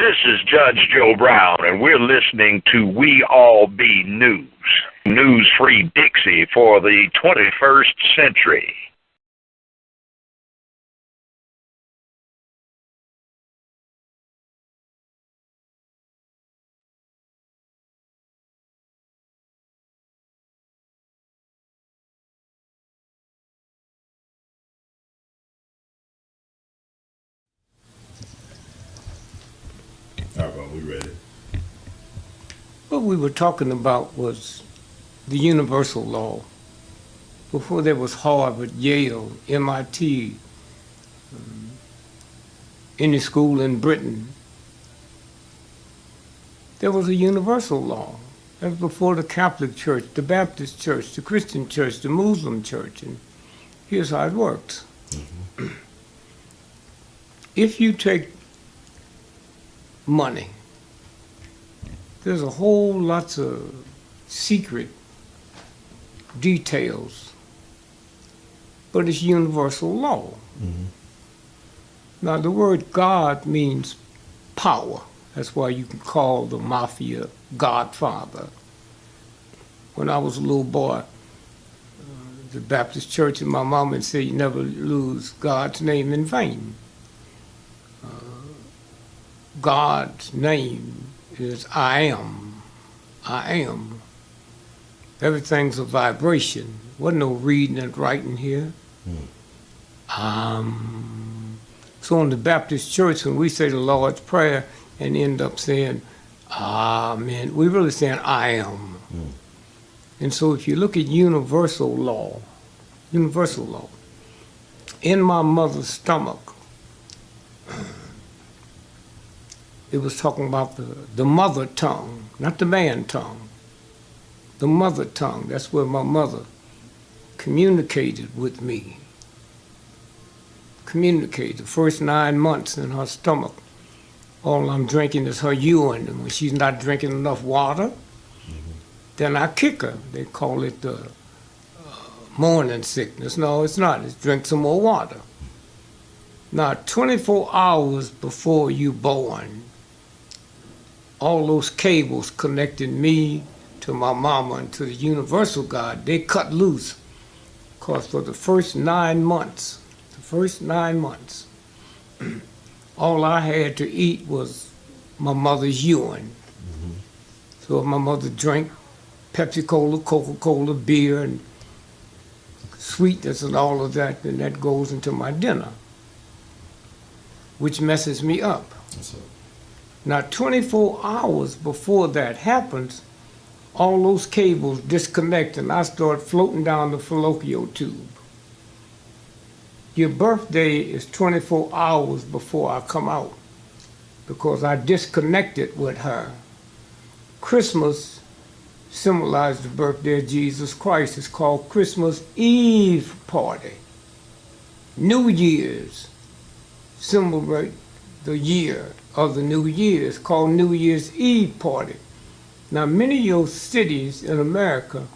This is Judge Joe Brown, and we're listening to We All Be News. News-free Dixie for the 21st century. All right, we ready. What we were talking about was the universal law. Before there was Harvard, Yale, MIT, any school in Britain, there was a universal law. That was before the Catholic Church, the Baptist Church, the Christian Church, the Muslim Church, and here's how it works. Mm-hmm. If you take money, there's a whole lots of secret details, but it's universal law. Mm-hmm. Now the word God means power. That's why you can call the mafia Godfather. When I was a little boy, the Baptist church and my mom would say, you never lose God's name in vain. God's name is I am. I am. Everything's a vibration. Wasn't no reading and writing here. So in the Baptist church, when we say the Lord's Prayer and end up saying, Amen, we're really saying I am. And so if you look at universal law, in my mother's stomach, it was talking about the mother tongue, not the man tongue. The mother tongue, that's where my mother communicated with me. Communicated. The first 9 months in her stomach, all I'm drinking is her urine. And when she's not drinking enough water, then I kick her. They call it the morning sickness. No, it's not. It's drink some more water. Now, 24 hours before you born, all those cables connecting me to my mama and to the universal God, they cut loose. Because for the first 9 months, all I had to eat was my mother's urine. So if my mother drank Pepsi Cola, Coca-Cola, beer, and sweetness and all of that, then that goes into my dinner, which messes me up. Now, 24 hours before that happens, all those cables disconnect and I start floating down the fallopian tube. Your birthday is 24 hours before I come out because I disconnected with her. Christmas symbolizes the birthday of Jesus Christ. It's called Christmas Eve party. New Year's celebrate the year of the New Year. It's called New Year's Eve party. Now, many of your cities in America,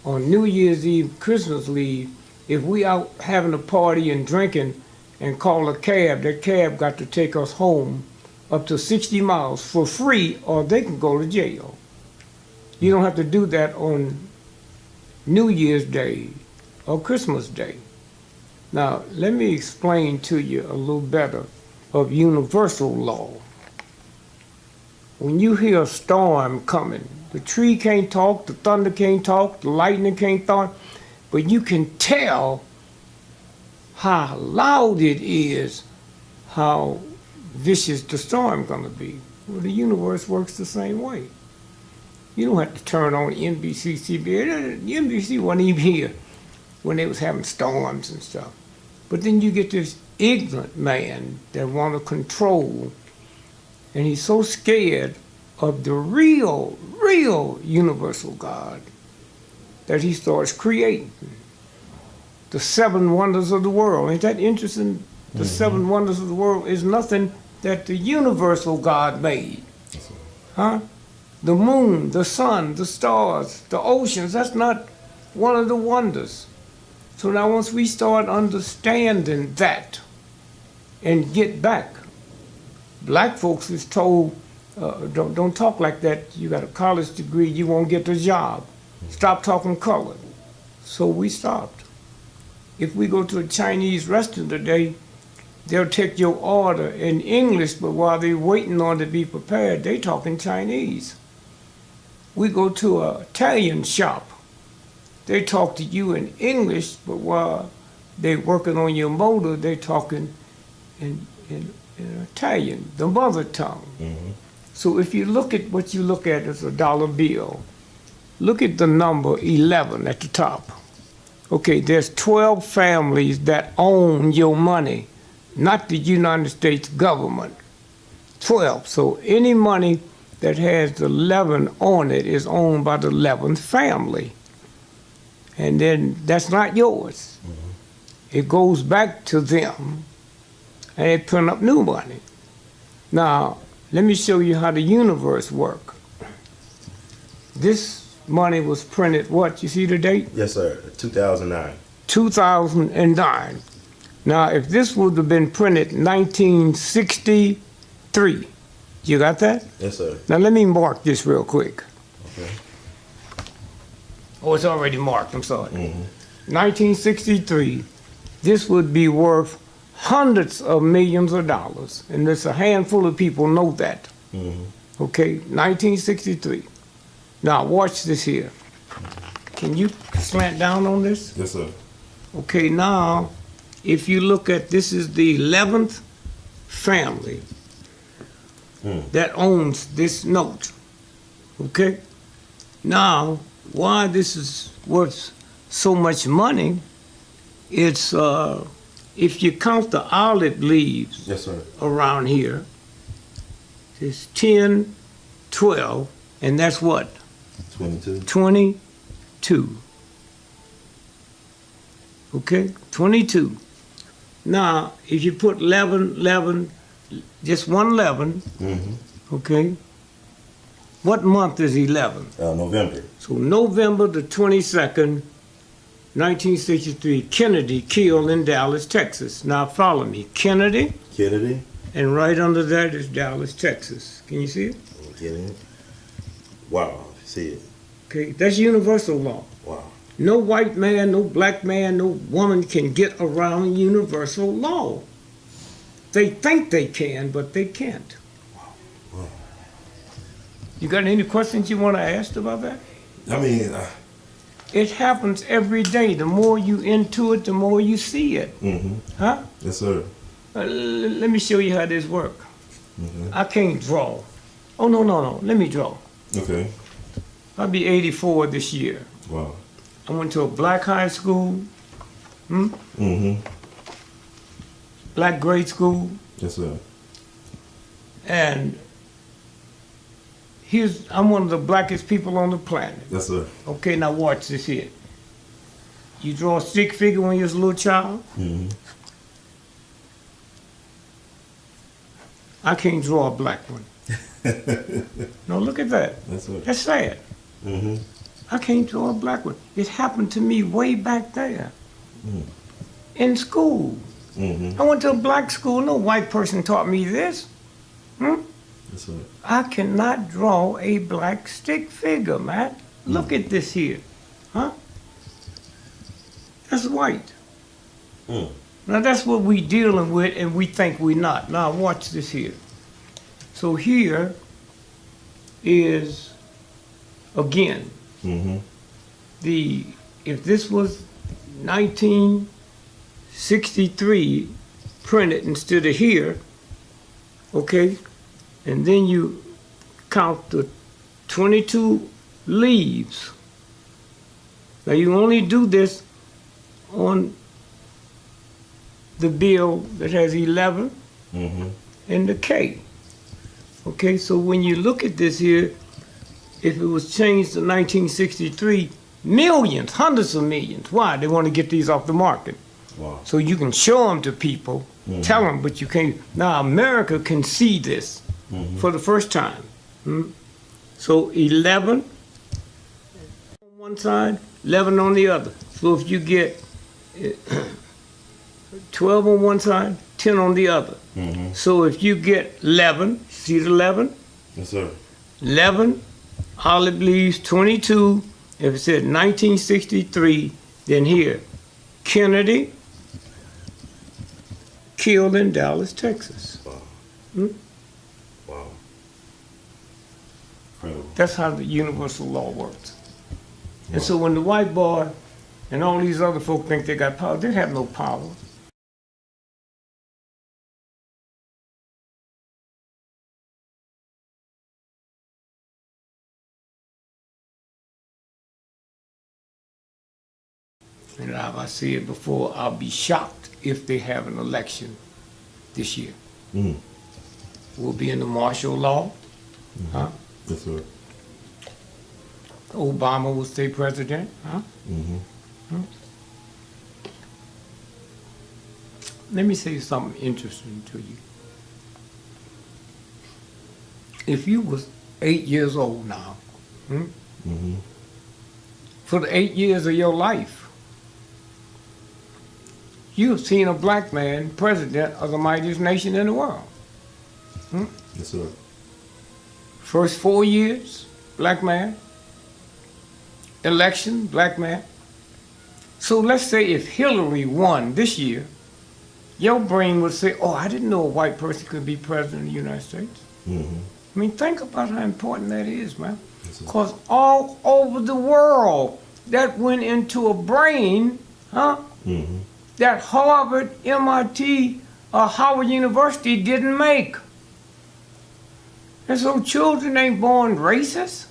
on New Year's Eve, Christmas Eve, if we out having a party and drinking and call a cab, that cab got to take us home up to 60 miles for free or they can go to jail. You don't have to do that on New Year's Day or Christmas Day. Now, let me explain to you a little better of universal law. When you hear a storm coming, the tree can't talk, the thunder can't talk, the lightning can't talk, but you can tell how loud it is, how vicious the storm gonna be. Well, the universe works the same way. You don't have to turn on NBC, CBS. The NBC wasn't even here when they was having storms and stuff. But then you get this ignorant man that want to control, and he's so scared of the real universal God that he starts creating the 7 wonders of the world. Ain't that interesting? The 7 wonders of the world is nothing that the universal God made. Huh? The moon, the sun, the stars, the oceans, that's not one of the wonders. So now once we start understanding that and get back Black folks is told, don't talk like that. You got a college degree, you won't get the job. Stop talking colored. So we stopped. If we go to a Chinese restaurant today, they'll take your order in English, but while they're waiting on it to be prepared, they talk in Chinese. We go to an Italian shop, they talk to you in English, but while they're working on your motor, they're talking in Italian, the mother tongue. Mm-hmm. So if you look at what you look at as a dollar bill, look at the number 11 at the top. Okay, there's 12 families that own your money, not the United States government. 12. So any money that has the 11 on it is owned by the 11th family. And then that's not yours. Mm-hmm. It goes back to them, and they print up new money. Now, let me show you how the universe works. This money was printed, what, you see the date? Yes, sir. 2009. 2009. Now, if this would have been printed 1963, you got that? Yes, sir. Now, let me mark this real quick. Okay. Oh, it's already marked, I'm sorry. Mm-hmm. 1963, this would be worth hundreds of millions of dollars, and there's a handful of people know that. Mm-hmm. Okay, 1963. Now, watch this here. Can you slant down on this? Yes, sir. Okay, now, if you look at, this is the 11th family that owns this note. Okay? Now, why this is worth so much money, it's, if you count the olive leaves Yes, sir. around here, it's 10, 12, and that's what? 22. 22. Okay, 22. Now, if you put 11, just one 11, Mm-hmm. okay, what month is 11? November. So November the 22nd, 1963, Kennedy killed in Dallas, Texas. Now follow me, Kennedy, and right under that is Dallas, Texas. Can you see it? I'm getting it. Wow. See it. Okay, that's universal law. Wow. No white man, no black man, no woman can get around universal law. They think they can, but they can't. Wow. You got any questions you want to ask about that? I mean, It happens every day. The more you into it, the more you see it. mm-hmm. Huh? Yes, sir. Let me show you how this works. Mm-hmm. I can't draw. Oh, no. Let me draw. Okay. I'll be 84 this year. Wow. I went to a black high school, Mm-hmm. black grade school, Yes, sir. and I'm one of the blackest people on the planet. Yes, sir. Okay, now watch this here. You draw a stick figure when you was a little child? Mm-hmm. I can't draw a black one. No, look at that. That's right. That's sad. Mm-hmm. I can't draw a black one. It happened to me way back there in school. Mm-hmm. I went to a black school. No white person taught me this. That's right. I cannot draw a black stick figure, Matt. Look at this here. Huh? That's white. Mm. Now that's what we dealing with, and we think we're not. Now watch this here. So here is, again, Mm-hmm. if this was 1963 printed instead of here, okay, and then you count the 22 leaves. Now you only do this on the bill that has 11 Mm-hmm. and the K. Okay, so when you look at this here, if it was changed to 1963, millions, hundreds of millions. Why? They want to get these off the market. Wow. So you can show them to people, tell them, but you can't. Now America can see this for the first time. So 11 on one side, 11 on the other. So if you get 12 on one side, 10 on the other. Mm-hmm. So if you get 11, see the 11? Yes, sir. 11, olive leaves, 22. If it said 1963, then here, Kennedy, killed in Dallas, Texas. Wow. Hmm? Wow. Incredible. That's how the universal law works. Wow. And so when the white boy and all these other folk think they got power, they have no power. And I said before, I'll be shocked if they have an election this year. Mm. We'll be in the martial law. Mm-hmm. Huh? Yes, sir. Obama will stay president. Huh? Mm-hmm. Hmm? Let me say something interesting to you. If you was 8 years old now, Mm-hmm. for the 8 years of your life, you've seen a black man president of the mightiest nation in the world. Yes, sir. First 4 years, black man. Election, black man. So let's say if Hillary won this year, your brain would say, oh, I didn't know a white person could be president of the United States. Mm-hmm. I mean, think about how important that is, man. Yes, sir. Because all over the world, that went into a brain, Mm-hmm. that Harvard, MIT, or Howard University didn't make. And so children ain't born racist,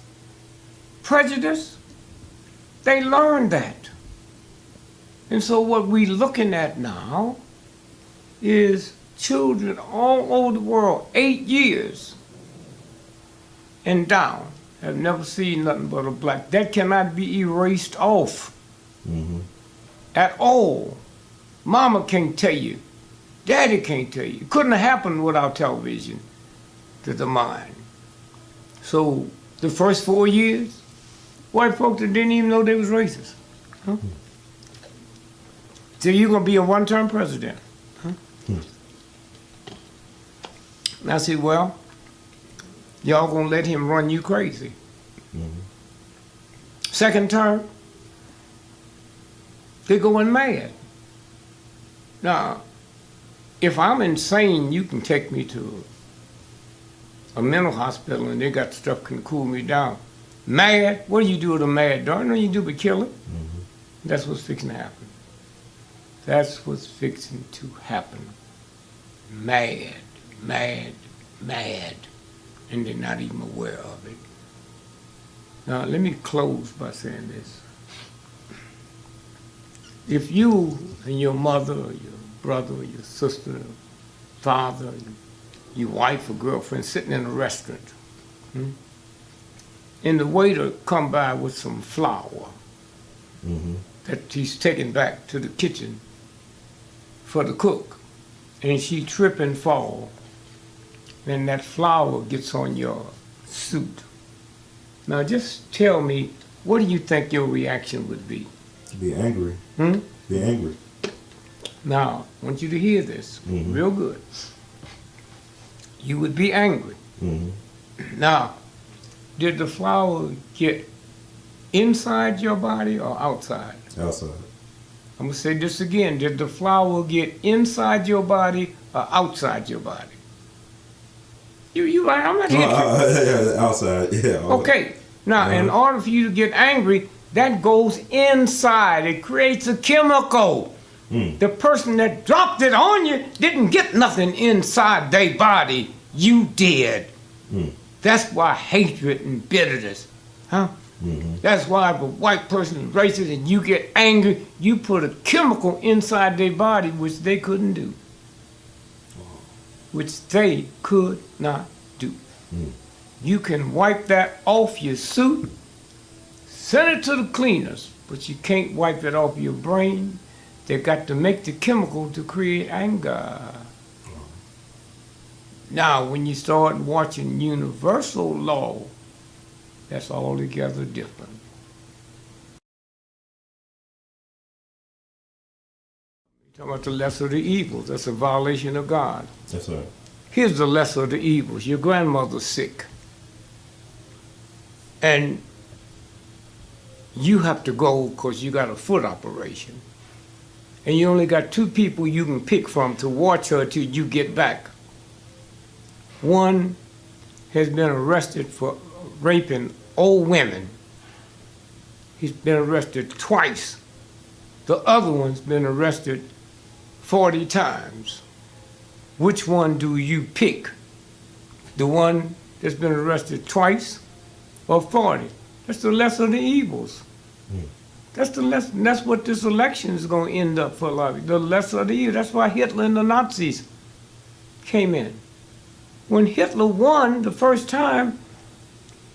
prejudiced. They learn that. And so what we're looking at now is children all over the world, 8 years and down, have never seen nothing but a black. That cannot be erased off Mm-hmm. at all. Mama can't tell you. Daddy can't tell you. It couldn't have happened without television to the mind. So the first 4 years, white folks that didn't even know they was racist. Huh? So you're going to be a one-term president. Huh? And I said, well, y'all going to let him run you crazy. Mm-hmm. Second term, they're going mad. Now, if I'm insane, you can take me to a mental hospital and they got stuff can cool me down. Mad? What do you do with a mad dog? No, you do but kill it. Mm-hmm. That's what's fixing to happen. That's what's fixing to happen. Mad, mad, mad. And they're not even aware of it. Now, let me close by saying this. If you and your mother, or your brother, or your sister, or father, your wife or girlfriend sitting in a restaurant, and the waiter come by with some flour Mm-hmm. that he's taking back to the kitchen for the cook, and she trip and fall, then that flour gets on your suit. Now just tell me, what do you think your reaction would be? Be angry. Be angry. Now, I want you to hear this Mhm. real good. You would be angry. Mm-hmm. Now, did the flour get inside your body or outside? Outside. I'm going to say this again. Did the flour get inside your body or outside your body? You like, I'm not here. Yeah, outside. Yeah. Okay. Now, in order for you to get angry, that goes inside. It creates a chemical. Mm. The person that dropped it on you didn't get nothing inside their body. You did. Mm. That's why hatred and bitterness, huh? Mm-hmm. That's why if a white person is racist and you get angry, you put a chemical inside their body which they couldn't do. Which they could not do. Mm. You can wipe that off your suit, send it to the cleaners, but you can't wipe it off your brain. They got to make the chemical to create anger. Now, when you start watching universal law, that's altogether different. Talking about the lesser of the evils. That's a violation of God. Yes, sir. Here's the lesser of the evils. Your grandmother's sick. And you have to go because you got a foot operation. And you only got 2 people you can pick from to watch her till you get back. One has been arrested for raping old women. He's been arrested twice. The other one's been arrested 40 times. Which one do you pick? The one that's been arrested twice or 40? That's the lesser of the evils. That's the lesser, and that's what this election is going to end up for a lot of you. The lesser of the evils. That's why Hitler and the Nazis came in. When Hitler won the first time,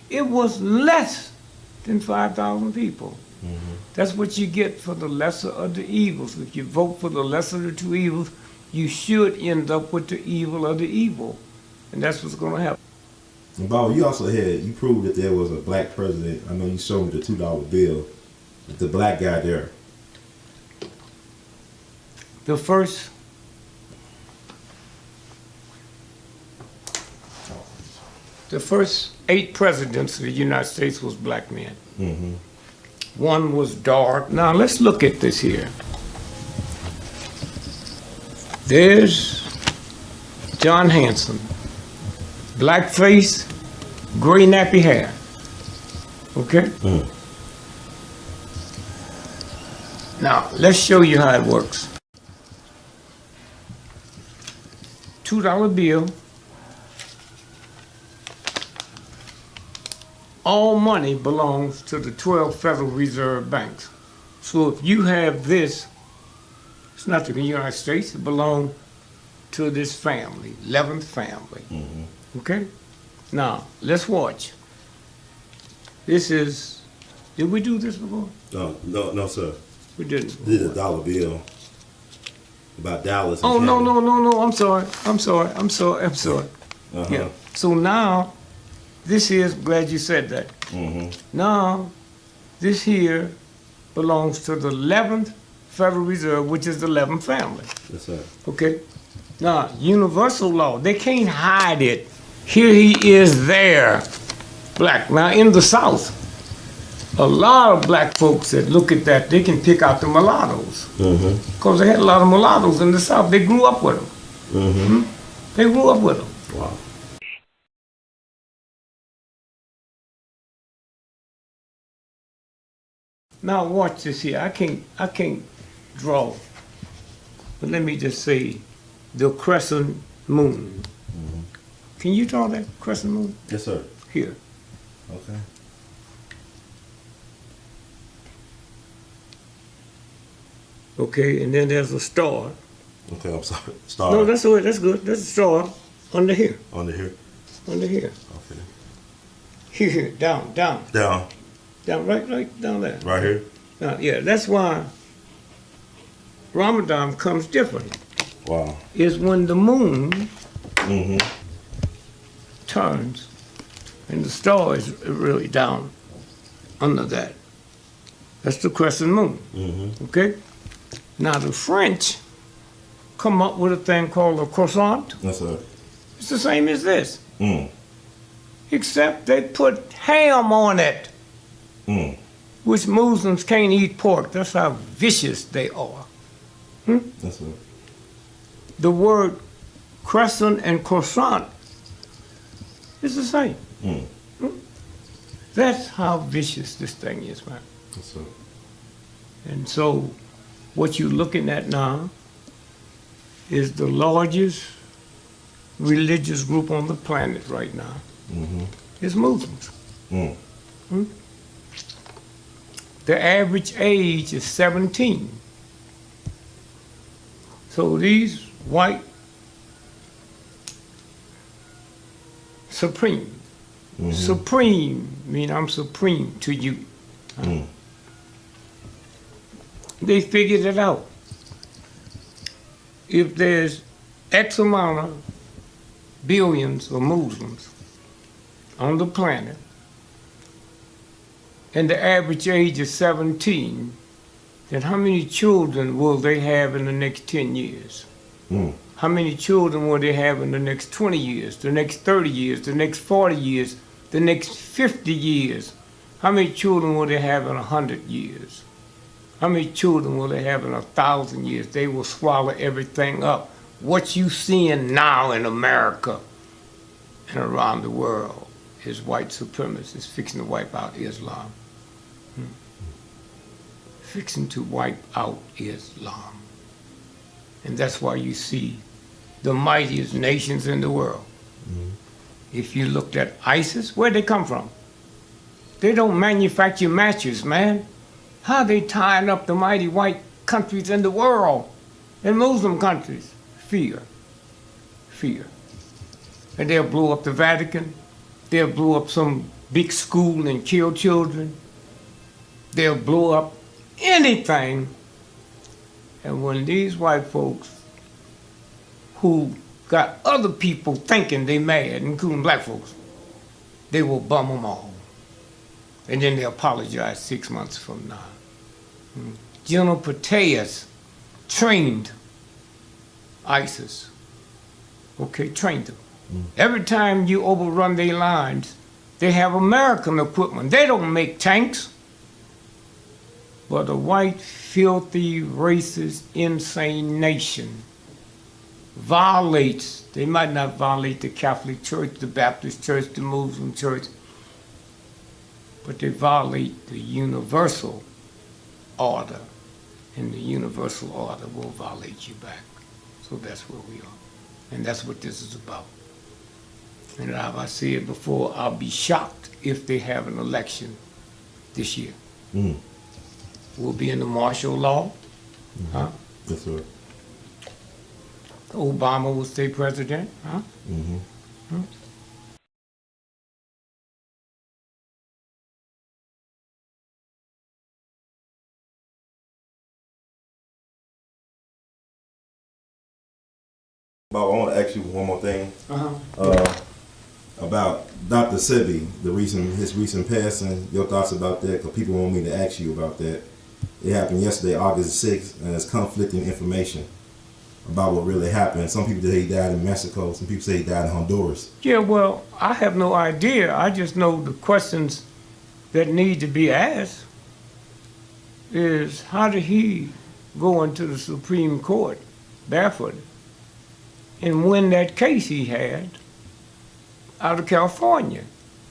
it was less than 5,000 people. That's what you get for the lesser of the evils. If you vote for the lesser of the 2 evils, you should end up with the evil of the evil. And that's what's going to happen. And Bob, you also you proved that there was a black president. I know you showed me the $2 bill with the black guy there. The first The first 8 presidents of the United States was black men. One was dark. Now let's look at this here. There's John Hanson, black face, gray nappy hair. Okay? Now let's show you how it works. $2 bill. All money belongs to the 12 Federal Reserve banks. So if you have this, it's not to the United States, it belongs to this family, 11th family. Okay? Now, let's watch. This is, did we do this before? No, sir. We didn't. This is a $1 bill about Dallas. Oh, no, I'm sorry. Yeah. So now, this is, glad you said that. Now, this here belongs to the 11th Federal Reserve, which is the 11th family. Yes, sir. Okay? Now, universal law, they can't hide it. Here he is there, black. Now, in the South, a lot of black folks that look at that, they can pick out the mulattoes. Because they had a lot of mulattoes in the South. They grew up with them. They grew up with them. Wow. Now watch this here. I can't draw, but let me just say, the crescent moon. Can you draw that crescent moon? Yes, sir. Here. Okay. Okay, and then there's a star. Okay, I'm sorry. Star. No, that's all right. That's good. There's a star under here. Under here. Under here. Okay. Here, down. Down. Down, right down there. Right here. Yeah, that's why Ramadan comes different. Wow. Is when the moon turns and the star is really down under that. That's the crescent moon. Okay? Now the French come up with a thing called a croissant. Yes, sir. It's the same as this. Except they put ham on it. Which Muslims can't eat pork. That's how vicious they are. Yes, sir. The word crescent and croissant is the same. That's how vicious this thing is, man. Yes, sir. And so what you're looking at now is the largest religious group on the planet right now. It's Muslims. The average age is 17. So these white supreme mean I'm supreme to you. They figured it out. If there's X amount of billions of Muslims on the planet, and the average age is 17, then how many children will they have in the next 10 years? Mm. How many children will they have in the next 20 years, the next 30 years, the next 40 years, the next 50 years? How many children will they have in 100 years? How many children will they have in 1,000 years? They will swallow everything up. What you seeing now in America and around the world is white supremacists fixing to wipe out Islam. Fixing to wipe out Islam. And that's why you see the mightiest nations in the world. If you looked at ISIS, where'd they come from? They don't manufacture matches, man. How they tying up the mighty white countries in the world, in Muslim countries? Fear. Fear. And they'll blow up the Vatican. They'll blow up some big school and kill children. They'll blow up anything. And when these white folks who got other people thinking they mad, including black folks, they will bum them all. And then they apologize 6 months from now. General Petraeus trained ISIS. Okay, trained them. Every time you overrun their lines, they have American equipment. They don't make tanks. But a white, filthy, racist, insane nation violates, they might not violate the Catholic Church, the Baptist Church, the Muslim Church, but they violate the universal order, and the universal order will violate you back. So that's where we are. And that's what this is about. And as I said before, I'll be shocked if they have an election this year. We'll be in the martial law. Huh? Yes, sir. Obama will stay president. Huh? Bob, I want to ask you one more thing. Uh-huh. About Dr. Sebi, his recent passing, your thoughts about that, because people want me to ask you about that. It happened yesterday, August 6th, and there's conflicting information about what really happened. Some people say he died in Mexico, some people say he died in Honduras. Yeah, well, I have no idea. I just know the questions that need to be asked is how did he go into the Supreme Court barefoot and win that case he had out of California?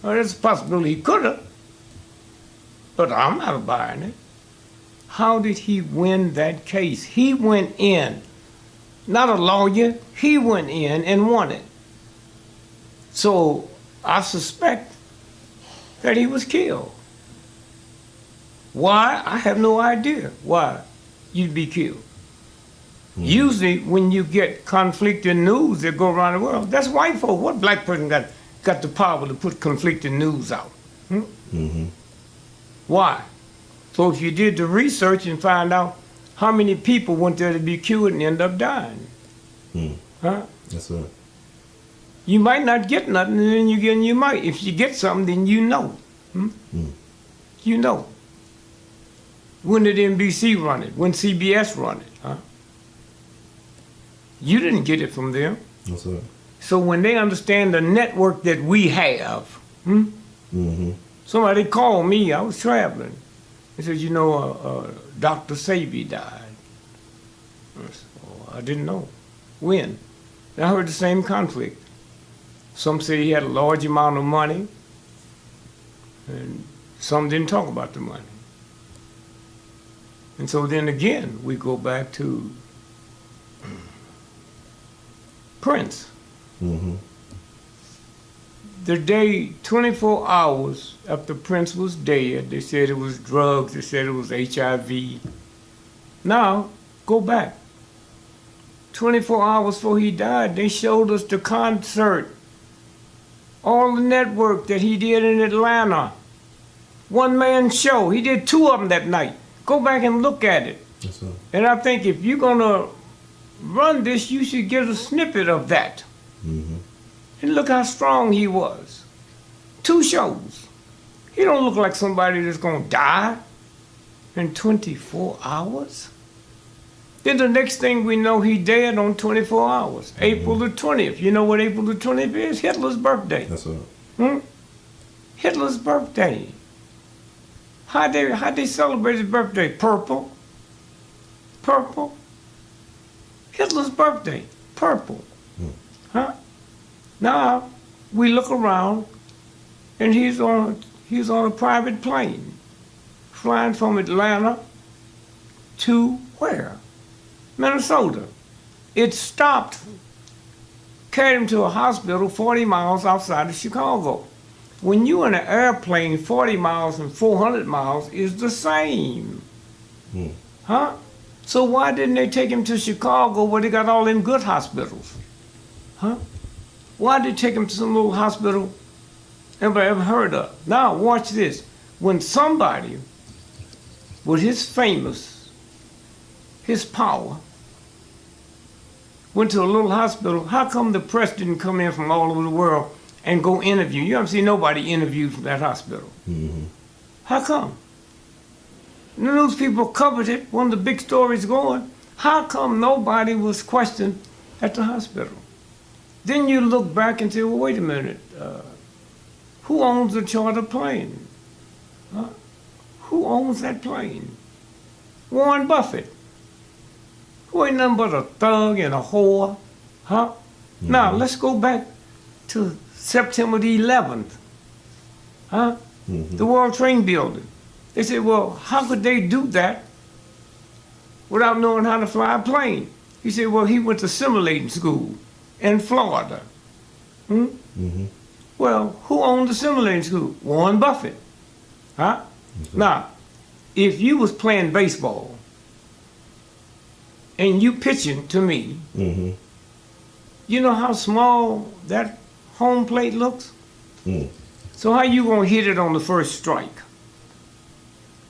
Well, there's a possibility he could have, but I'm not buying it. How did he win that case? He went in, not a lawyer, he went in and won it. So I suspect that he was killed. Why? I have no idea why you'd be killed. Usually when you get conflicting news that go around the world, that's white folk. What black person got the power to put conflicting news out? Why? So if you did the research and find out how many people went there to be cured and end up dying. Huh? That's right. You might not get nothing, and then you might. If you get something, then you know. You know. When did NBC run it? When CBS run it? Huh? You didn't get it from them. That's right. So when they understand the network that we have, somebody called me, I was traveling. He said, you know, Dr. Sebi died. I said, oh, I didn't know. When? And I heard the same conflict. Some said he had a large amount of money, and some didn't talk about the money. And so then again, we go back to Prince. The day, 24 hours after Prince was dead, they said it was drugs, they said it was HIV. Now, go back. 24 hours before he died, they showed us the concert, all the network that he did in Atlanta. One-man show. He did 2 of them that night. Go back and look at it. That's right. And I think if you're going to run this, you should get a snippet of that. And look how strong he was. 2 shows. He don't look like somebody that's going to die. in 24 hours? Then the next thing we know, he dead on 24 hours. April the 20th. You know what April the 20th is? Hitler's birthday. That's right. Hitler's birthday. How'd they celebrate his birthday? Purple. Purple. Hitler's birthday. Purple. Huh? Now, we look around, and he's on a private plane, flying from Atlanta to where? Minnesota. It stopped, carried him to a hospital 40 miles outside of Chicago. When you're in an airplane, 40 miles and 400 miles is the same. Huh? So why didn't they take him to Chicago where they got all them good hospitals? Huh? Why did they take him to some little hospital everybody ever heard of? Now, watch this. When somebody with his power, went to a little hospital, how come the press didn't come in from all over the world and go interview? You haven't seen nobody interviewed from that hospital. How come? The news people covered it, one of the big stories going. How come nobody was questioned at the hospital? Then you look back and say, well, wait a minute. Who owns the charter plane? Huh? Who owns that plane? Warren Buffett. Who ain't nothing but a thug and a whore. Huh? Now, let's go back to September the 11th. Huh? The World Trade Building. They said, well, how could they do that without knowing how to fly a plane? He said, well, he went to simulating school in Florida. Well, who owned the simulating school? Warren Buffett. Huh? Now, if you was playing baseball and you pitching to me, you know how small that home plate looks? So how you gonna hit it on the first strike?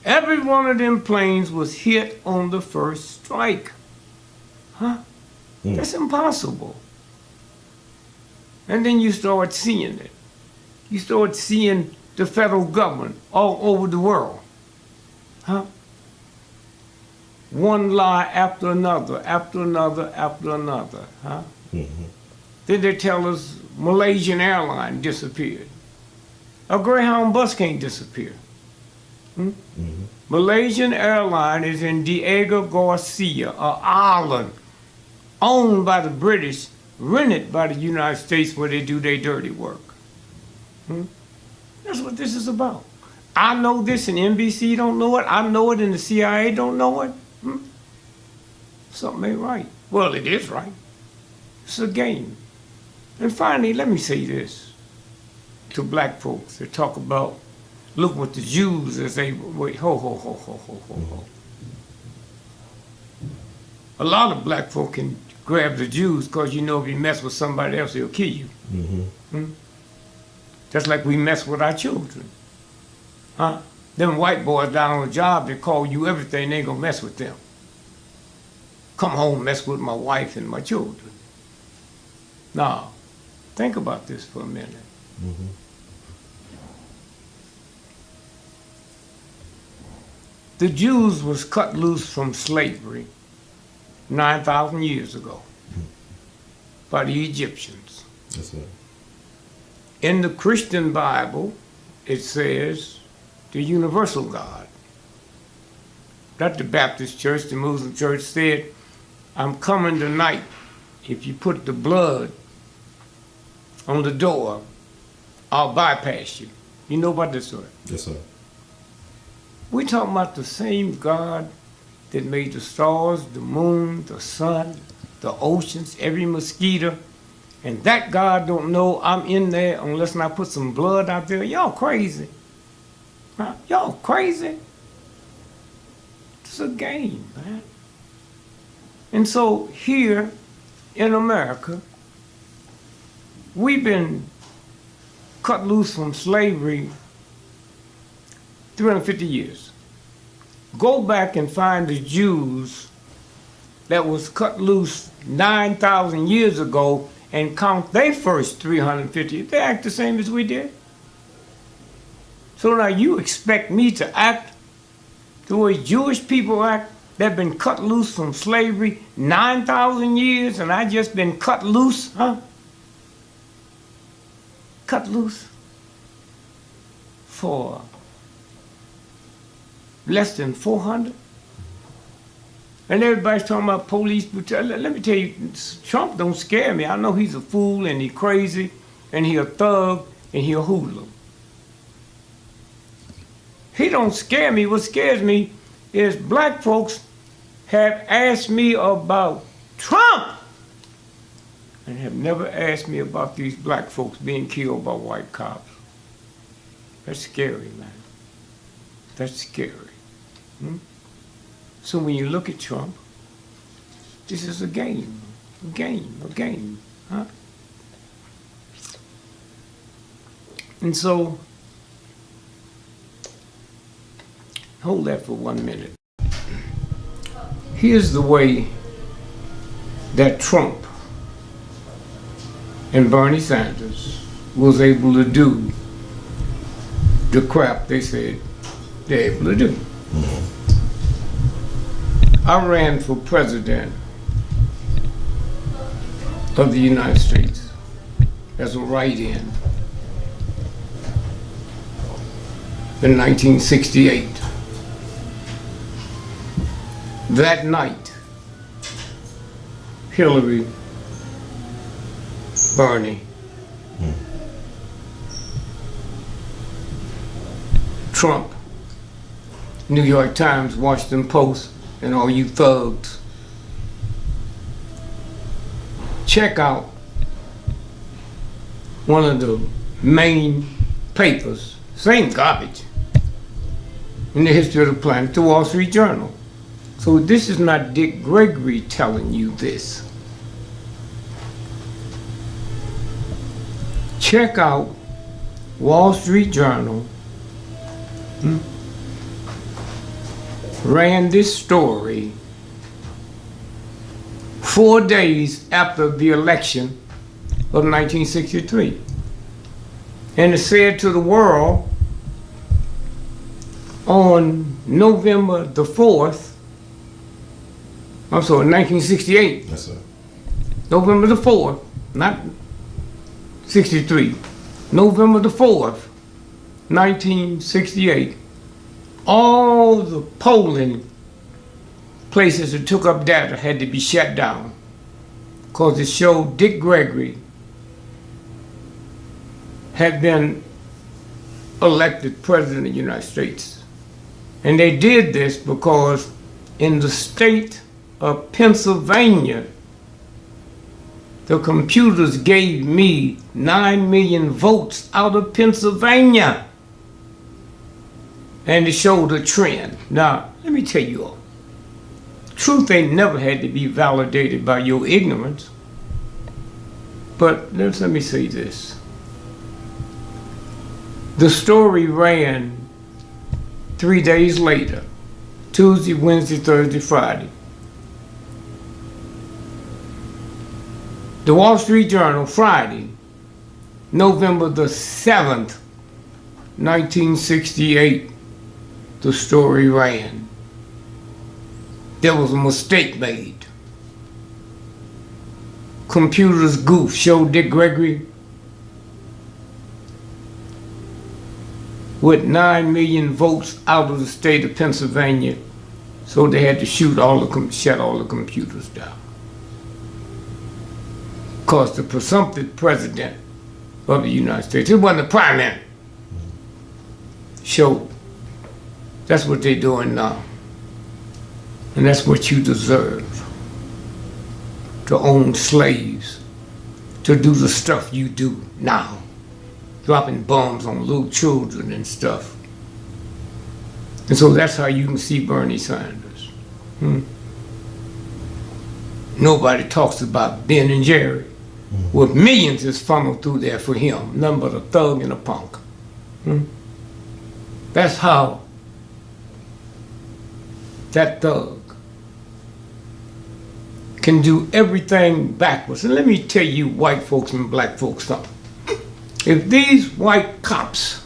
Every one of them planes was hit on the first strike. Huh? That's impossible. And then you start seeing it. You start seeing the federal government all over the world. Huh? One lie after another, after another, after another. Huh? Then they tell us Malaysian airline disappeared. A Greyhound bus can't disappear. Malaysian airline is in Diego Garcia, an island owned by the British, rented by the United States where they do their dirty work. That's what this is about. I know this and NBC don't know it. I know it and the CIA don't know it. Something ain't right. Well, it is right. It's a game. And finally, let me say this to black folks that talk about, look what the Jews as they, wait, ho. A lot of black folk can grab the Jews because you know if you mess with somebody else, they'll kill you. Just like we mess with our children. Huh? Them white boys down on the job, they call you everything, they ain't gonna mess with them. Come home, mess with my wife and my children. Now, think about this for a minute. The Jews was cut loose from slavery 9,000 years ago by the Egyptians. That's right. In the Christian Bible, it says the universal God. That the Baptist church, the Muslim church said, I'm coming tonight. If you put the blood on the door, I'll bypass you. You know about this story? Yes, sir. We're talking about the same God that made the stars, the moon, the sun, the oceans, every mosquito. And that God don't know I'm in there unless I put some blood out there. Y'all crazy. Huh? Y'all crazy. It's a game, man. And so here in America, we've been cut loose from slavery 350 years. Go back and find the Jews that was cut loose 9,000 years ago and count their first 350. They act the same as we did. So now you expect me to act the way Jewish people act, they've been cut loose from slavery 9,000 years, and I just been cut loose, huh? Cut loose for less than 400. And everybody's talking about police brutality. Let me tell you, Trump don't scare me. I know he's a fool and he's crazy and he a thug and he a hoodlum. He don't scare me. What scares me is black folks have asked me about Trump and have never asked me about these black folks being killed by white cops. That's scary, man. That's scary. So when you look at Trump, this is a game, huh? And so, hold that for 1 minute. Here's the way that Trump and Bernie Sanders was able to do the crap they said they're able to do. I ran for president of the United States as a write-in in 1968. That night, Hillary, Bernie, Trump, New York Times, Washington Post, and all you thugs, check out one of the main papers, same garbage, in the history of the planet, the Wall Street Journal. So this is not Dick Gregory telling you this. Check out Wall Street Journal. Ran this story 4 days after the election of 1963. And it said to the world on November the 4th, I'm sorry, 1968. Yes, sir. November the 4th, not 63. November the 4th, 1968. All the polling places that took up data had to be shut down because it showed Dick Gregory had been elected president of the United States. And they did this because in the state of Pennsylvania, the computers gave me 9 million votes out of Pennsylvania. And it showed a trend. Now, let me tell you all, truth ain't never had to be validated by your ignorance. But let me say this. The story ran 3 days later, Tuesday, Wednesday, Thursday, Friday. The Wall Street Journal, Friday, November the 7th, 1968. The story ran. There was a mistake made. Computers goof showed Dick Gregory with 9 million votes out of the state of Pennsylvania, so they had to shut all the computers down. Because the presumptive president of the United States, it wasn't the prime minister, showed. That's what they're doing now. And that's what you deserve. To own slaves. To do the stuff you do now. Dropping bombs on little children and stuff. And so that's how you can see Bernie Sanders. Nobody talks about Ben and Jerry. With millions is funneled through there for him. Nothing but a thug and a punk. That's how that thug can do everything backwards. And let me tell you white folks and black folks something. If these white cops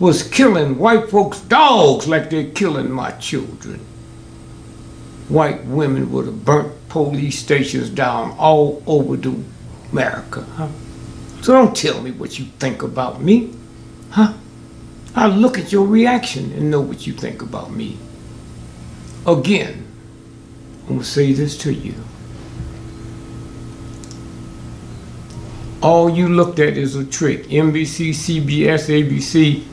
was killing white folks' dogs like they're killing my children. White women would have burnt police stations down all over America, huh? So don't tell me what you think about me, huh? I look at your reaction and know what you think about me. Again, I'm gonna say this to you. All you looked at is a trick. NBC, CBS, ABC,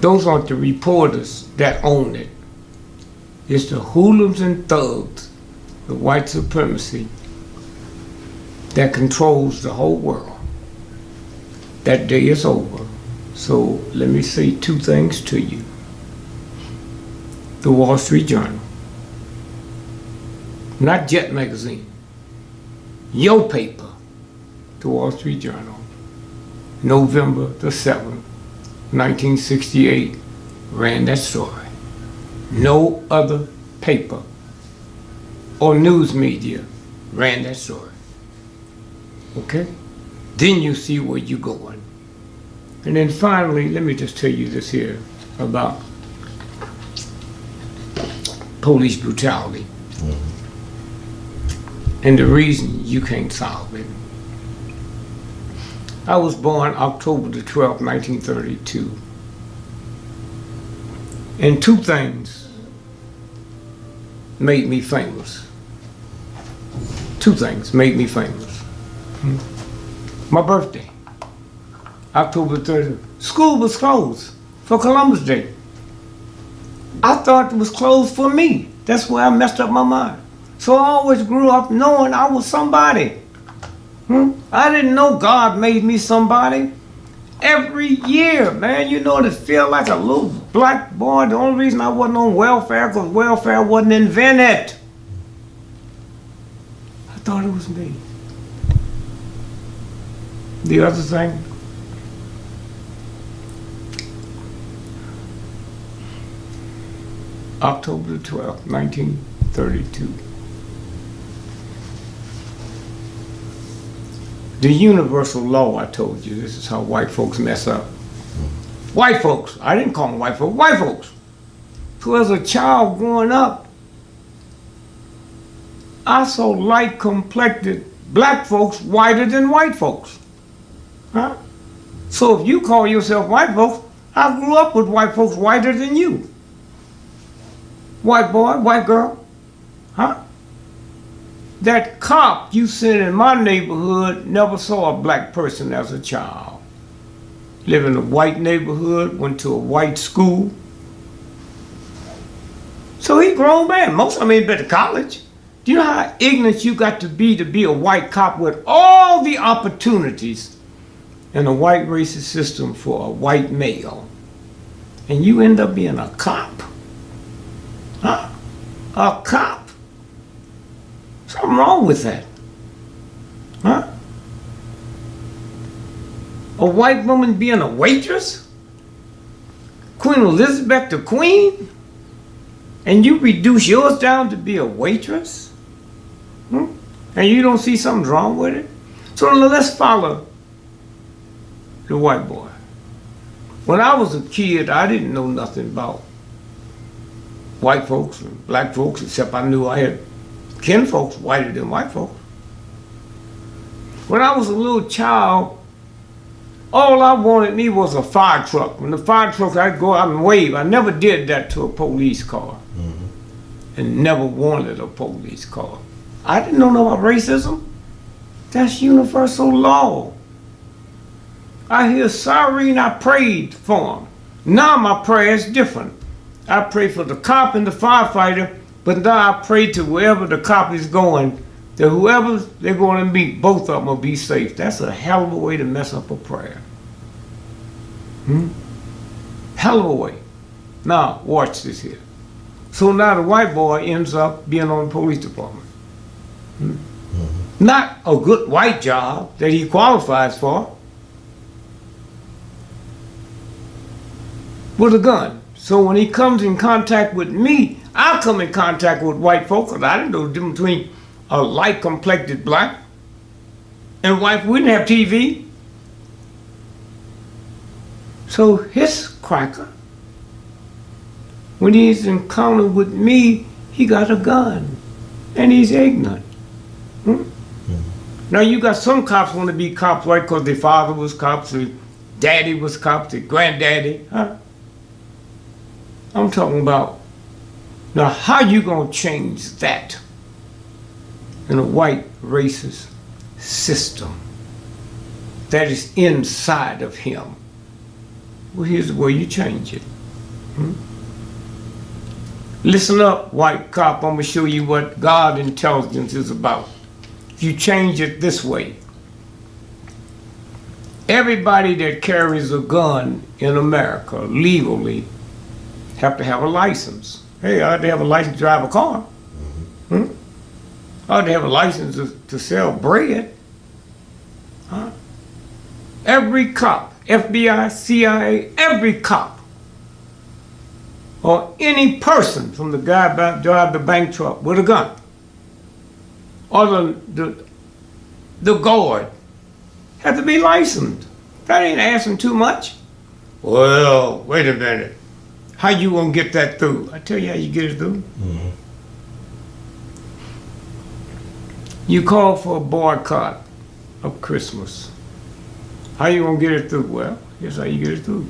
those aren't the reporters that own it. It's the hoodlums and thugs, the white supremacy, that controls the whole world. That day is over. So let me say two things to you. The Wall Street Journal, not Jet Magazine, your paper, the Wall Street Journal, November the 7th, 1968, ran that story. No other paper or news media ran that story. Okay? Then you see where you're going. And then finally, let me just tell you this here about police brutality. And the reason you can't solve it. I was born October the 12th, 1932. And two things made me famous. Two things made me famous. My birthday, October 30th. School was closed for Columbus Day. I thought it was closed for me. That's where I messed up my mind. So I always grew up knowing I was somebody. I didn't know God made me somebody. Every year, man, you know, to feel like a little black boy. The only reason I wasn't on welfare because welfare wasn't invented. I thought it was me. The other thing, October the 12th, 1932. The universal law, I told you, this is how white folks mess up. White folks, I didn't call them white folks, white folks. So as a child growing up, I saw light-complected black folks whiter than white folks. Huh? So if you call yourself white folks, I grew up with white folks whiter than you. White boy, white girl, huh? That cop you sent in my neighborhood never saw a black person as a child. Lived in a white neighborhood, went to a white school. So he grown man. Most of them ain't been to college. Do you know how ignorant you got to be a white cop with all the opportunities in a white racist system for a white male? And you end up being a cop? Huh? A cop? Something wrong with that. Huh? A white woman being a waitress? Queen Elizabeth the Queen? And you reduce yours down to be a waitress? And you don't see something wrong with it? So let's follow the white boy. When I was a kid, I didn't know nothing about white folks and black folks, except I knew I had kin folks whiter than white folks. When I was a little child, all I wanted me was a fire truck. When the fire truck, I'd go out and wave. I never did that to a police car. And never wanted a police car. I didn't know about racism. That's universal law. I hear siren, I prayed for them. Now my prayer is different. I pray for the cop and the firefighter, but now I pray to wherever the cop is going, that whoever they're going to meet, both of them will be safe. That's a hell of a way to mess up a prayer. Hell of a way. Now, watch this here. So now the white boy ends up being on the police department. Not a good white job that he qualifies for. With a gun. So when he comes in contact with me, I come in contact with white folks, because I didn't know the difference between a light-complected black and white. We didn't have TV. So his cracker, when he's encountered with me, he got a gun, and he's ignorant. Now you got some cops want to be cops, right? Because their father was cops, their daddy was cops, their granddaddy. Huh? I'm talking about, now how you gonna change that in a white racist system that is inside of him? Well, here's the way you change it. Listen up, white cop, I'm gonna show you what God intelligence is about. If you change it this way, everybody that carries a gun in America legally have to have a license. Hey, I ought to have a license to drive a car. I ought to have a license to sell bread. Every cop, FBI, CIA, every cop, or any person from the guy drive the bank truck with a gun, or the guard, have to be licensed. That ain't asking too much. Well, wait a minute. How you gonna get that through? I tell you how you get it through. You call for a boycott of Christmas. How you gonna get it through? Well, here's how you get it through.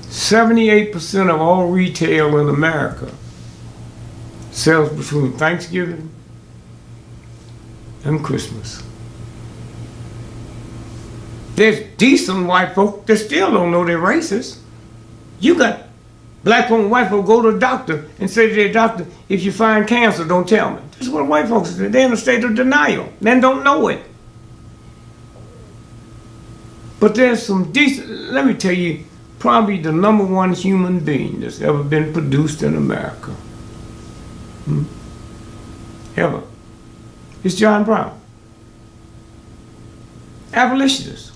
78% of all retail in America sells between Thanksgiving and Christmas. There's decent white folk that still don't know they're racist. You got black folk and white folk go to a doctor and say to their doctor, if you find cancer, don't tell me. This is what white folks do. They're in a state of denial. Men don't know it. But there's some decent, let me tell you, probably the #1 human being that's ever been produced in America. Ever. It's John Brown. Abolitionist.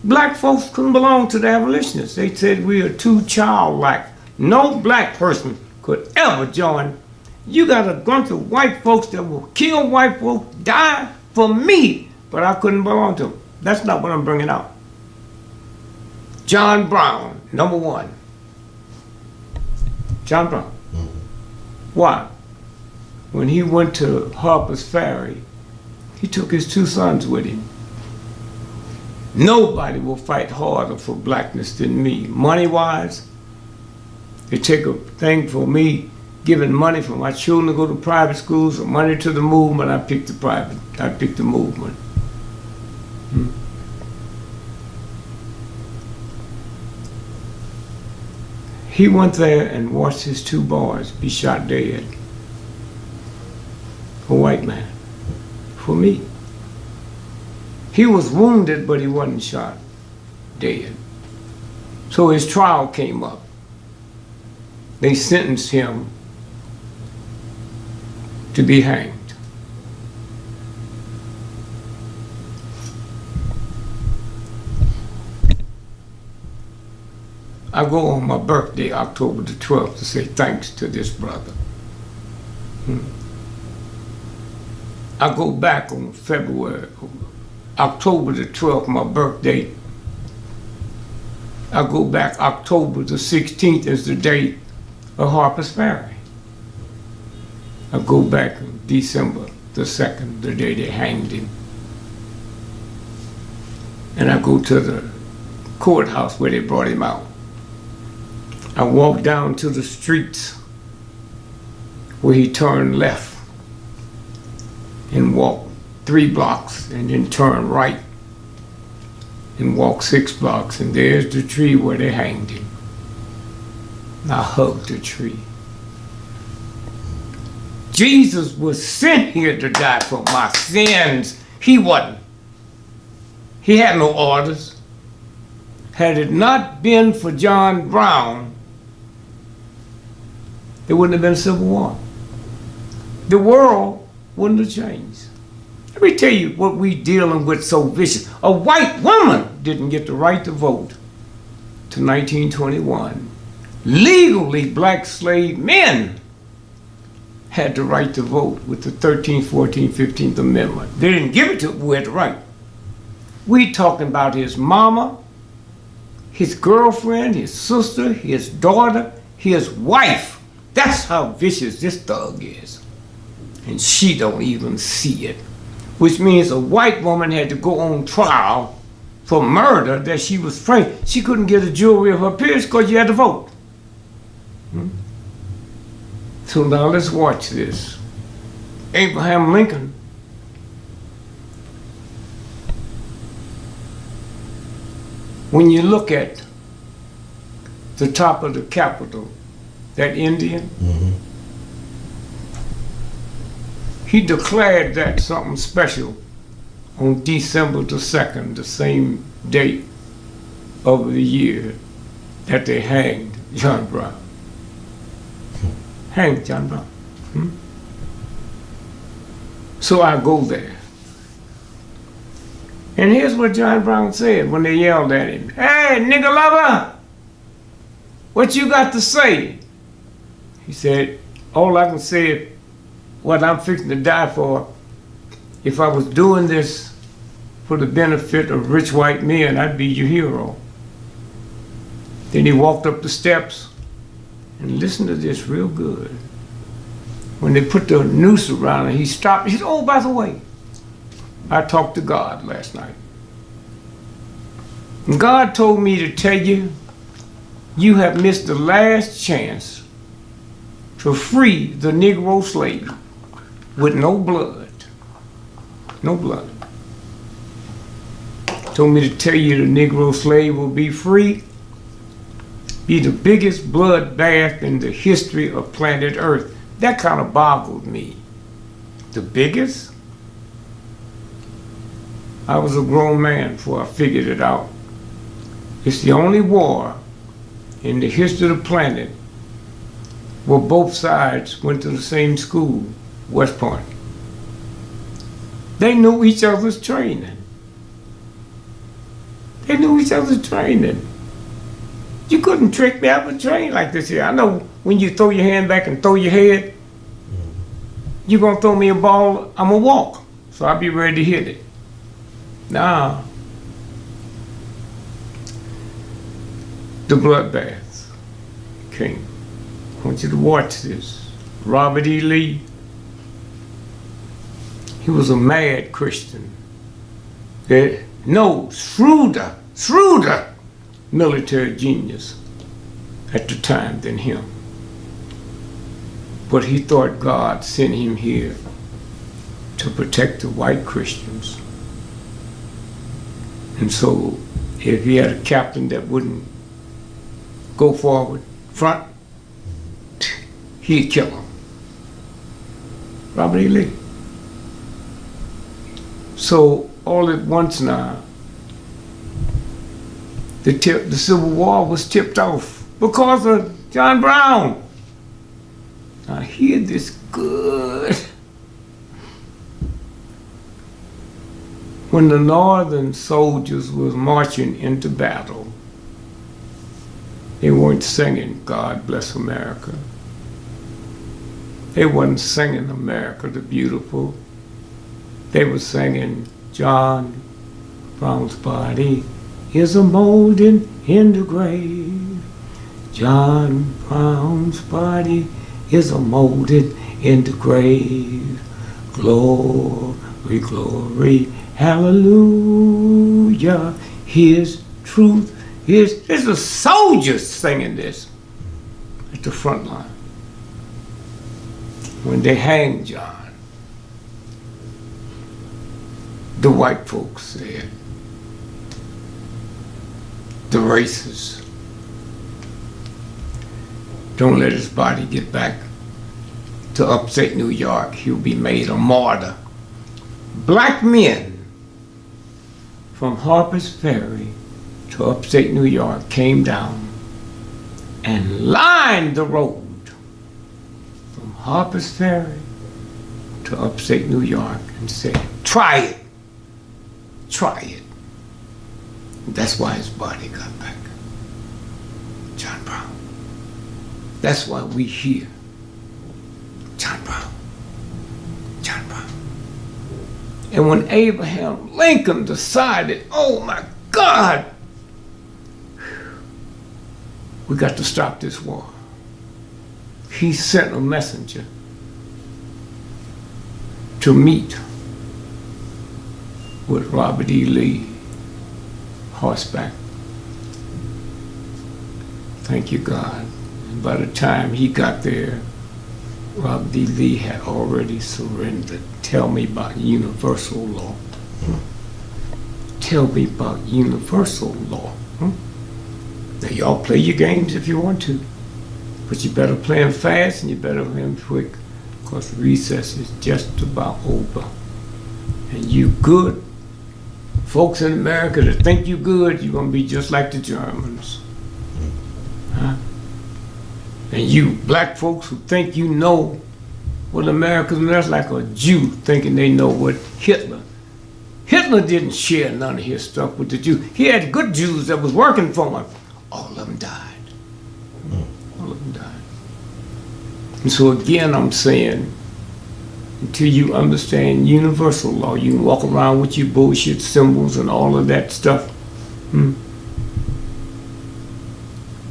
Black folks couldn't belong to the abolitionists. They said we are too childlike. No black person could ever join. You got a bunch of white folks that will kill white folks, die for me, but I couldn't belong to them. That's not what I'm bringing out. John Brown, #1. John Brown. Why? When he went to Harper's Ferry, he took his 2 sons with him. Nobody will fight harder for blackness than me. Money-wise, they take a thing for me, giving money for my children to go to private schools, or money to the movement. I picked the movement. He went there and watched his 2 boys be shot dead. A white man. For me. He was wounded, but he wasn't shot dead. So his trial came up. They sentenced him to be hanged. I go on my birthday, October the 12th, to say thanks to this brother. I go back on October the 12th, my birthday. I go back October the 16th is the date of Harper's Ferry. I go back December the 2nd, the day they hanged him. And I go to the courthouse where they brought him out. I walked down to the streets where he turned left and walked 3 blocks and then turned right and walked 6 blocks, and there's the tree where they hanged him. I hugged the tree. Jesus was sent here to die for my sins. He wasn't. He had no orders. Had it not been for John Brown, there wouldn't have been a civil war. The world wouldn't have changed. Let me tell you what we dealing with so vicious. A white woman didn't get the right to vote to 1921. Legally, black slave men had the right to vote with the 13th, 14th, 15th Amendment. They didn't give it to them, we had the right. We talking about his mama, his girlfriend, his sister, his daughter, his wife. That's how vicious this thug is. And she don't even see it. Which means a white woman had to go on trial for murder that she was framed. She couldn't get a jury of her peers because you had to vote. So now let's watch this. Abraham Lincoln when you look at the top of the Capitol, that Indian, he declared that something special on December the 2nd, the same date of the year that they hanged John Brown. Hanged John Brown. So I go there. And here's what John Brown said when they yelled at him. Hey, nigger lover, what you got to say? He said, all I can say is what I'm fixing to die for. If I was doing this for the benefit of rich white men, I'd be your hero. Then he walked up the steps, and listen to this real good. When they put the noose around him, he stopped. He said, oh, by the way, I talked to God last night. And God told me to tell you, you have missed the last chance to free the Negro slave with no blood. No blood. Told me to tell you the Negro slave will be free, be the biggest bloodbath in the history of planet Earth. That kind of boggled me. The biggest? I was a grown man before I figured it out. It's the only war in the history of the planet where both sides went to the same school, West Point. They knew each other's training. They knew each other's training. You couldn't trick me out of a train like this here. I know when you throw your hand back and throw your head, you're going to throw me a ball, I'm going to walk. So I'll be ready to hit it. Nah. The bloodbath came. I want you to watch this. Robert E. Lee, he was a mad Christian. No, shrewder military genius at the time than him. But he thought God sent him here to protect the white Christians. And so if he had a captain that wouldn't go forward, front, he'd kill him. Robert E. Lee. So all at once now, the Civil War was tipped off because of John Brown. Now hear this good. When the Northern soldiers was marching into battle, they weren't singing God Bless America. They wasn't singing America the Beautiful. They were singing John Brown's body is a molding in the grave. John Brown's body is a molding in the grave. Glory, glory, hallelujah. His truth is, there's the soldiers singing this at the front line. When they hanged John, the white folks said, the racists, don't let his body get back to upstate New York. He'll be made a martyr. Black men from Harper's Ferry to upstate New York came down and lined the road from Harper's Ferry to upstate New York and said, try it, try it. That's why his body got back. John Brown. That's why we hear John Brown. John Brown. And when Abraham Lincoln decided, oh my God, we got to stop this war, he sent a messenger to meet with Robert E. Lee, horseback. Thank you, God. And by the time he got there, Robert E. Lee had already surrendered. Tell me about universal law. Tell me about universal law. Now, y'all play your games if you want to, but you better play them fast and you better play them quick, because recess is just about over. And you good folks in America that think you good, you're going to be just like the Germans. Huh? And you black folks who think you know what America's, that's like a Jew thinking they know what Hitler. Hitler didn't share none of his stuff with the Jews. He had good Jews that was working for him. All of them died. All of them died. And so again, I'm saying, until you understand universal law, you can walk around with your bullshit symbols and all of that stuff.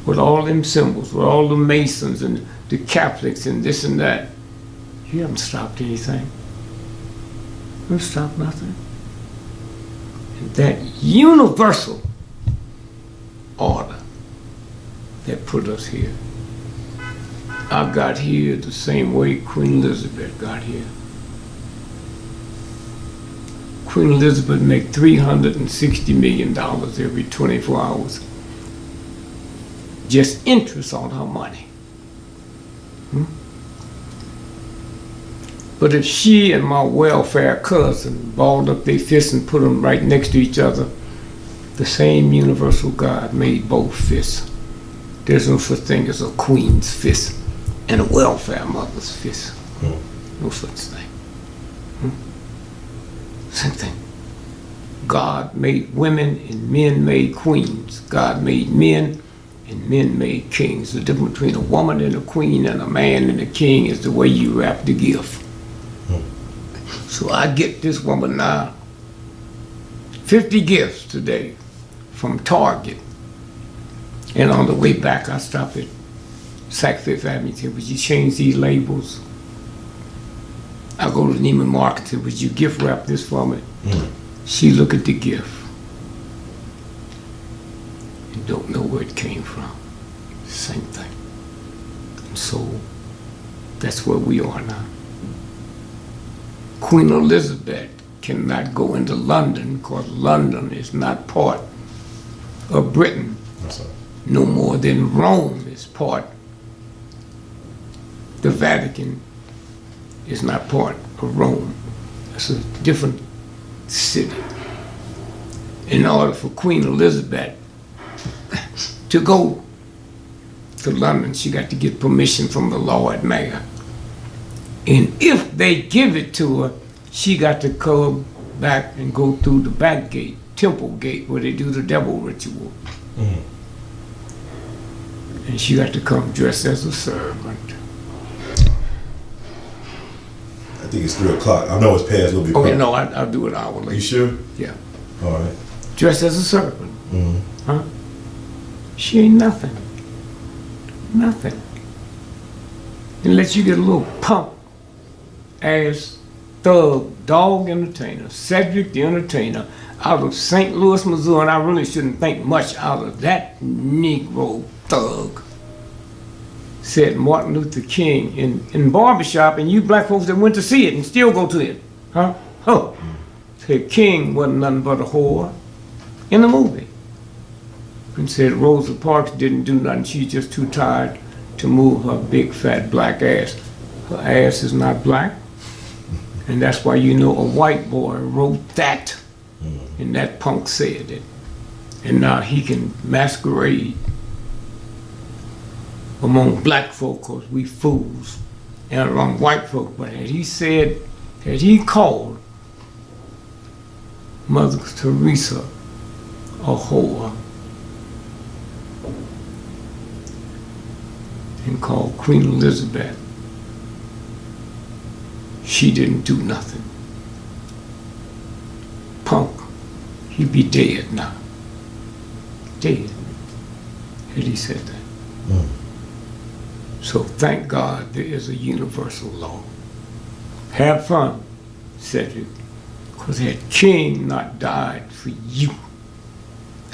With all them symbols, with all the Masons and the Catholics and this and that. You haven't stopped anything. You haven't stopped nothing. And that universal order that put us here. I got here the same way Queen Elizabeth got here. Queen Elizabeth made $360 million every 24 hours. Just interest on her money. But if she and my welfare cousin balled up their fists and put them right next to each other, the same universal God made both fists. There's no such thing as a queen's fist and a welfare mother's fist. No such thing. Same thing. God made women and men made queens. God made men and men made kings. The difference between a woman and a queen and a man and a king is the way you wrap the gift. So I get this woman now 50 gifts today from Target. And on the way back, I stopped at Sac Fifth Avenue and said, would you change these labels? I go to Neiman Marcus and said, would you gift wrap this for me? She look at the gift and don't know where it came from. Same thing. And so that's where we are now. Queen Elizabeth cannot go into London because London is not part of Britain. No more than Rome is part. The Vatican is not part of Rome. It's a different city. In order for Queen Elizabeth to go to London, she got to get permission from the Lord Mayor. And if they give it to her, she got to come back and go through the back gate, Temple Gate, where they do the devil ritual. And she got to come dressed as a servant. I think it's 3 o'clock. I know it's past. We'll be Okay, no, I'll do it an hour later. You sure? Yeah. All right. Dressed as a servant. Huh? She ain't nothing. Nothing. Unless you get a little punk ass thug dog entertainer, Cedric the Entertainer, out of St. Louis, Missouri, and I really shouldn't think much out of that Negro thug. Said Martin Luther King in barbershop, and you black folks that went to see it and still go to it, huh? Said King wasn't nothing but a whore in the movie. And said Rosa Parks didn't do nothing, she's just too tired to move her big fat black ass. Her ass is not black, and that's why you know a white boy wrote that, and that punk said it. And now he can masquerade among black folk because we fools, and among white folk. But had he called Mother Teresa a whore and called Queen Elizabeth, she didn't do nothing. he'd be dead now. Dead. Had he said that. So thank God there is a universal law. Have fun, Cedric, because had King not died for you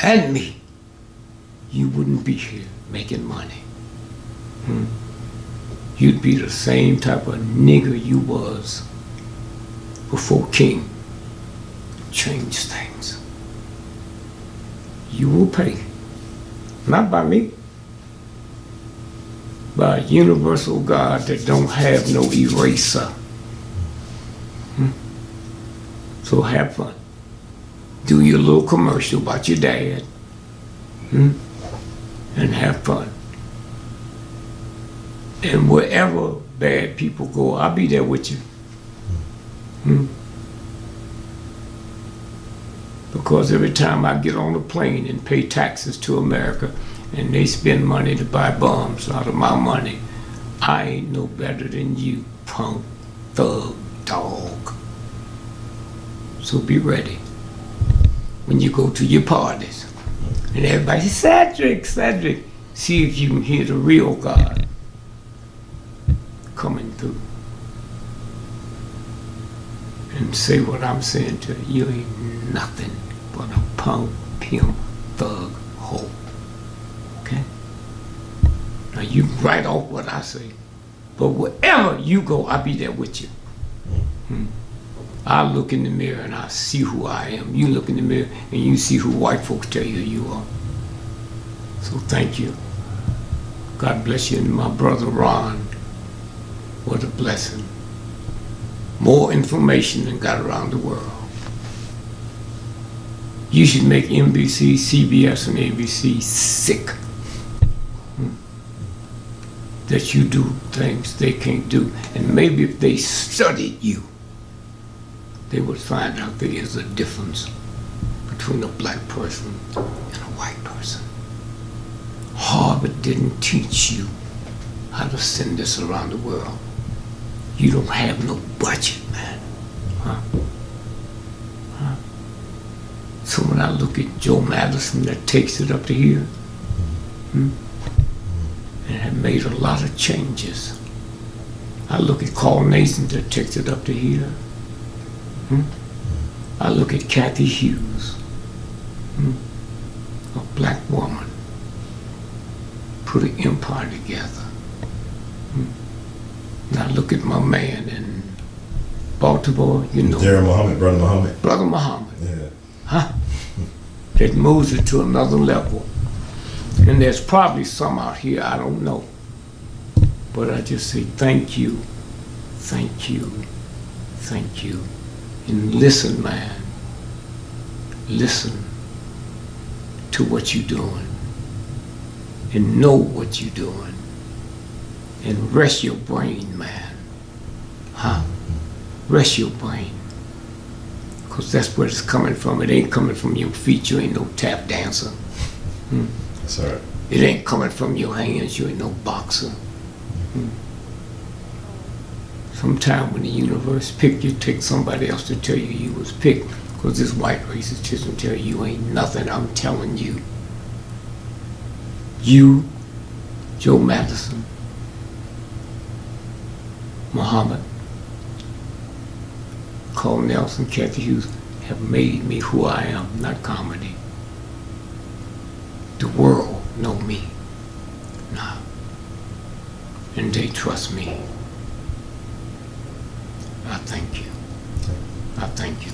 and me, you wouldn't be here making money. You'd be the same type of nigger you was before King changed things. You will pay, not by me, by a universal God that don't have no eraser. So have fun. Do your little commercial about your dad. And have fun. And wherever bad people go, I'll be there with you. Because every time I get on a plane and pay taxes to America and they spend money to buy bombs out of my money, I ain't no better than you, punk, thug, dog. So be ready when you go to your parties. And everybody says, Cedric, Cedric. See if you can hear the real God coming through. And say what I'm saying to you. You ain't nothing but a punk, pimp, thug, hoe. Okay? Now you write off what I say. But wherever you go, I'll be there with you. I look in the mirror and I see who I am. You look in the mirror and you see who white folks tell you you are. So thank you. God bless you. And my brother Ron, what a blessing. More information than got around the world. You should make NBC, CBS, and ABC sick. That you do things they can't do. And maybe if they studied you, they would find out there is a difference between a black person and a white person. Harvard didn't teach you how to send this around the world. You don't have no budget, man. So when I look at Joe Madison that takes it up to here, and have made a lot of changes. I look at Carl Nathan that takes it up to here. I look at Kathy Hughes, a black woman, put an empire together. And I look at my man in Baltimore, you know. Brother Muhammad. Brother Muhammad. Yeah. That moves it to another level. And there's probably some out here, I don't know. But I just say thank you, thank you, thank you. And listen, man. Listen to what you're doing. And know what you're doing. And rest your brain, man. Rest your brain. Because that's where it's coming from. It ain't coming from your feet. You ain't no tap dancer. That's all right. It ain't coming from your hands. You ain't no boxer. Sometime when the universe picked you, take somebody else to tell you you was picked. Because this white racist just tell you ain't nothing. I'm telling you. You, Joe Madison, Muhammad, Carl Nelson, Kathy Hughes have made me who I am, not comedy. The world know me now. And they trust me. I thank you. I thank you.